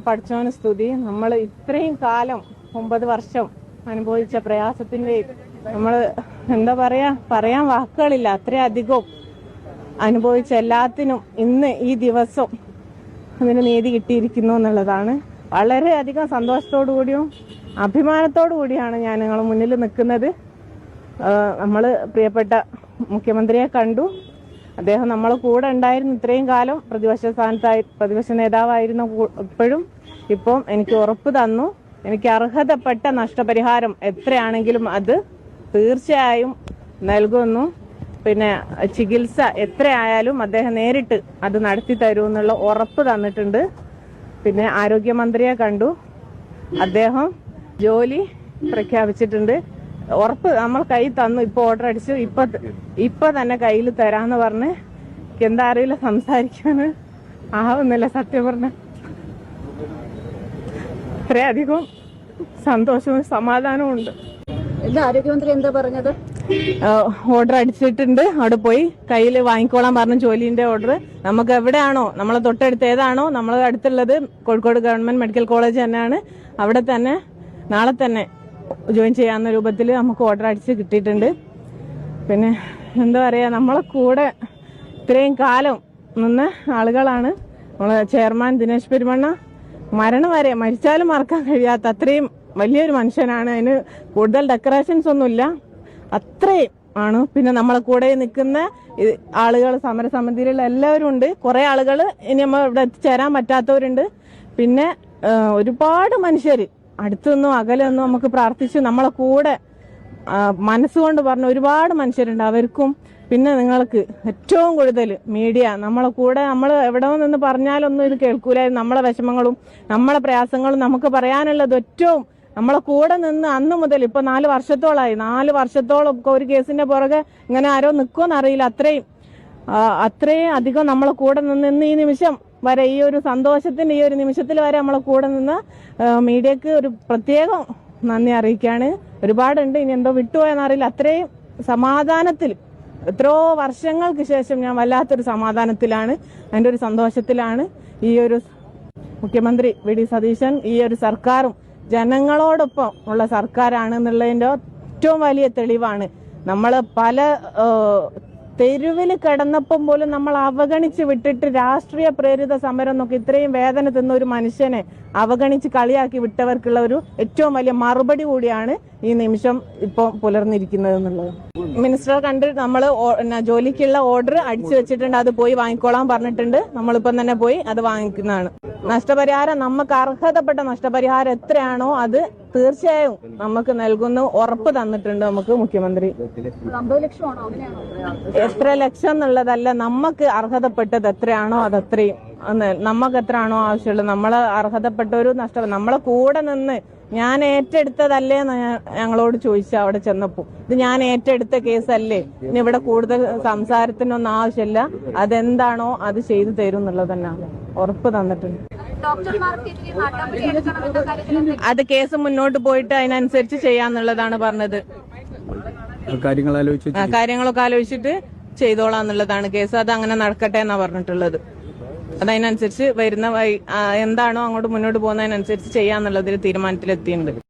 പഠിച്ചവന് സ്തുതി. നമ്മൾ ഇത്രയും കാലം 9 വർഷം അനുഭവിച്ച പ്രയാസത്തിന്റെ നമ്മൾ എന്താ പറയാൻ വാക്കുകളില്ല. അത്രയധികം അനുഭവിച്ച എല്ലാത്തിനും ഇന്ന് ഈ ദിവസം അതിന് നീതി കിട്ടിയിരിക്കുന്നു എന്നുള്ളതാണ്. വളരെയധികം സന്തോഷത്തോടു കൂടിയും അഭിമാനത്തോടു കൂടിയാണ് ഞാൻ നിങ്ങളുടെ മുന്നിൽ നിൽക്കുന്നത്. നമ്മൾ പ്രിയപ്പെട്ട മുഖ്യമന്ത്രിയെ കണ്ടു. അദ്ദേഹം നമ്മളെ കൂടെ ഉണ്ടായിരുന്നു ഇത്രയും കാലം. പ്രതിപക്ഷ നേതാവായിരുന്നു ഇപ്പം എനിക്ക് ഉറപ്പ് തന്നു. എനിക്ക് അർഹതപ്പെട്ട നഷ്ടപരിഹാരം എത്രയാണെങ്കിലും അത് തീർച്ചയായും നൽകുന്നു. പിന്നെ ചികിത്സ എത്രയായാലും അദ്ദേഹം നേരിട്ട് അത് നടത്തി തരുമെന്നുള്ള ഉറപ്പ് തന്നിട്ടുണ്ട്. പിന്നെ ആരോഗ്യമന്ത്രിയെ കണ്ടു. അദ്ദേഹം ജോലി പ്രഖ്യാപിച്ചിട്ടുണ്ട്. ഉറപ്പ് നമ്മൾ കൈ തന്നു. ഇപ്പൊ ഓർഡർ അടിച്ചു. ഇപ്പൊ തന്നെ കയ്യിൽ തരാന്ന് പറഞ്ഞ് എന്താ അറിയില്ല, സംസാരിക്കാന് ആവുന്നില്ല. സത്യം പറഞ്ഞ അത്രയധികം സന്തോഷവും സമാധാനവും ഉണ്ട്. ആരോഗ്യമന്ത്രി എന്താ പറഞ്ഞത്? ഓർഡർ അടിച്ചിട്ടുണ്ട്. അവിടെ പോയി കയ്യിൽ വാങ്ങിക്കോളാൻ പറഞ്ഞു. ജോലിന്റെ ഓർഡർ നമുക്ക് എവിടെയാണോ നമ്മളെ തൊട്ടടുത്ത് ഏതാണോ നമ്മളെ അടുത്തുള്ളത് കോഴിക്കോട് ഗവൺമെന്റ് മെഡിക്കൽ കോളേജ് തന്നെയാണ്. അവിടെ തന്നെ നാളെ തന്നെ ജോയിൻ ചെയ്യാവുന്ന രൂപത്തിൽ നമുക്ക് ഓർഡർ അടിച്ച് കിട്ടിയിട്ടുണ്ട്. പിന്നെ എന്താ പറയാ, നമ്മളെ കൂടെ ഇത്രയും കാലം നിന്ന ആളുകളാണ്. നമ്മളെ ചെയർമാൻ ദിനേശ് പെരുമണ്ണ മരണം വരെ മരിച്ചാലും മറക്കാൻ കഴിയാത്ത അത്രയും വലിയൊരു മനുഷ്യനാണ്. അതിന് കൂടുതൽ ഡെക്കറേഷൻസ് ഒന്നുമില്ല, അത്രയും ആണ്. പിന്നെ നമ്മളെ കൂടെ നിൽക്കുന്ന ആളുകൾ, സമരസമിതിയിലുള്ള എല്ലാവരും ഉണ്ട്. കുറെ ആളുകൾ ഇനി നമ്മൾ ഇവിടെ എത്തിച്ചേരാൻ പറ്റാത്തവരുണ്ട്. പിന്നെ ഒരുപാട് മനുഷ്യർ അടുത്തൊന്നും അകലൊന്നും നമുക്ക് പ്രാർത്ഥിച്ച് നമ്മളെ കൂടെ മനസ്സുകൊണ്ട് പറഞ്ഞ ഒരുപാട് മനുഷ്യരുണ്ട്. അവർക്കും പിന്നെ നിങ്ങൾക്ക് ഏറ്റവും കൂടുതൽ മീഡിയ നമ്മളെ കൂടെ, നമ്മൾ എവിടെ നിന്ന് പറഞ്ഞാലൊന്നും ഇത് കേൾക്കൂലായിരുന്നു. നമ്മളെ വിഷമങ്ങളും നമ്മളെ പ്രയാസങ്ങളും നമുക്ക് പറയാനുള്ളത് ഏറ്റവും നമ്മളെ കൂടെ നിന്ന് അന്ന് മുതൽ ഇപ്പൊ 4 വർഷത്തോളമായി. 4 വർഷത്തോളം ഒരു കേസിന്റെ പുറകെ ഇങ്ങനെ ആരോ നിൽക്കുമെന്നറിയില്ല. അത്രയും അധികം നമ്മളെ കൂടെ നിന്ന് ഈ നിമിഷം വരെ, ഈ ഒരു സന്തോഷത്തിന്റെ ഈ ഒരു നിമിഷത്തിൽ വരെ നമ്മളെ കൂടെ നിന്ന് മീഡിയക്ക് ഒരു പ്രത്യേകം നന്ദി അറിയിക്കുകയാണ്. ഒരുപാടുണ്ട്, ഇനി എന്തോ വിട്ടുപോയെന്നറിയില്ല. അത്രയും സമാധാനത്തിൽ, എത്രയോ വർഷങ്ങൾക്ക് ശേഷം ഞാൻ വല്ലാത്തൊരു സമാധാനത്തിലാണ്, അതിന്റെ ഒരു സന്തോഷത്തിലാണ്. ഈ ഒരു മുഖ്യമന്ത്രി വി.ഡി. സതീശൻ, ഈ ഒരു സർക്കാരും ജനങ്ങളോടൊപ്പം ഉള്ള സർക്കാരാണ് എന്നുള്ളതിന്റെ ഏറ്റവും വലിയ തെളിവാണ്. നമ്മള് പല തെരുവിൽ കിടന്നപ്പം പോലും നമ്മൾ അവഗണിച്ച് വിട്ടിട്ട് രാഷ്ട്രീയ പ്രേരിത സമരം നോക്കി ഇത്രയും വേദന തിന്ന ഒരു മനുഷ്യനെ അവഗണിച്ച് കളിയാക്കി വിട്ടവർക്കുള്ള ഒരു ഏറ്റവും വലിയ മറുപടി കൂടിയാണ് ഈ നിമിഷം ഇപ്പൊ പുലർന്നിരിക്കുന്നത് എന്നുള്ളത്. മിനിസ്റ്ററെ കണ്ട് നമ്മൾ ജോലിക്കുള്ള ഓർഡർ അടിച്ചു വെച്ചിട്ടുണ്ട്. അത് പോയി വാങ്ങിക്കോളാൻ പറഞ്ഞിട്ടുണ്ട്. നമ്മളിപ്പം തന്നെ പോയി അത് വാങ്ങിക്കുന്നതാണ്. നഷ്ടപരിഹാരം, നമുക്ക് അർഹതപ്പെട്ട നഷ്ടപരിഹാരം എത്രയാണോ അത് തീർച്ചയായും നമുക്ക് നൽകുന്ന ഉറപ്പ് തന്നിട്ടുണ്ട് നമുക്ക് മുഖ്യമന്ത്രി. 50 ലക്ഷമാണോ? എത്ര ലക്ഷം എന്നുള്ളതല്ല, നമുക്ക് അർഹതപ്പെട്ടത് എത്രയാണോ അതത്രയും നമുക്ക് എത്രയാണോ ആവശ്യമുള്ളത്. നമ്മളെ അർഹതപ്പെട്ട ഒരു നമ്മളെ കൂടെ നിന്ന് ഞാൻ ഏറ്റെടുത്തതല്ലേന്ന് ഞങ്ങളോട് ചോദിച്ച അവിടെ ചെന്നപ്പോ, ഇത് ഞാൻ ഏറ്റെടുത്ത കേസല്ലേ, ഇനി ഇവിടെ കൂടുതൽ സംസാരത്തിനൊന്നും ആവശ്യമില്ല, അതെന്താണോ അത് ചെയ്തു തരും എന്നുള്ളത് തന്നെയാണ് ഉറപ്പ് തന്നിട്ടുണ്ട്. അത് കേസ് മുന്നോട്ട് പോയിട്ട് അതിനനുസരിച്ച് ചെയ്യാന്നുള്ളതാണ് പറഞ്ഞത്. കാര്യങ്ങളൊക്കെ ആലോചിച്ചിട്ട് ചെയ്തോളാന്നുള്ളതാണ്. കേസ് അത് അങ്ങനെ നടക്കട്ടെ എന്നാ പറഞ്ഞിട്ടുള്ളത്. അതതിനനുസരിച്ച് വരുന്ന എന്താണോ അങ്ങോട്ട് മുന്നോട്ട് പോകുന്നതിനനുസരിച്ച് ചെയ്യാന്നുള്ളതിൽ തീരുമാനത്തിലെത്തിയിട്ടുണ്ട്.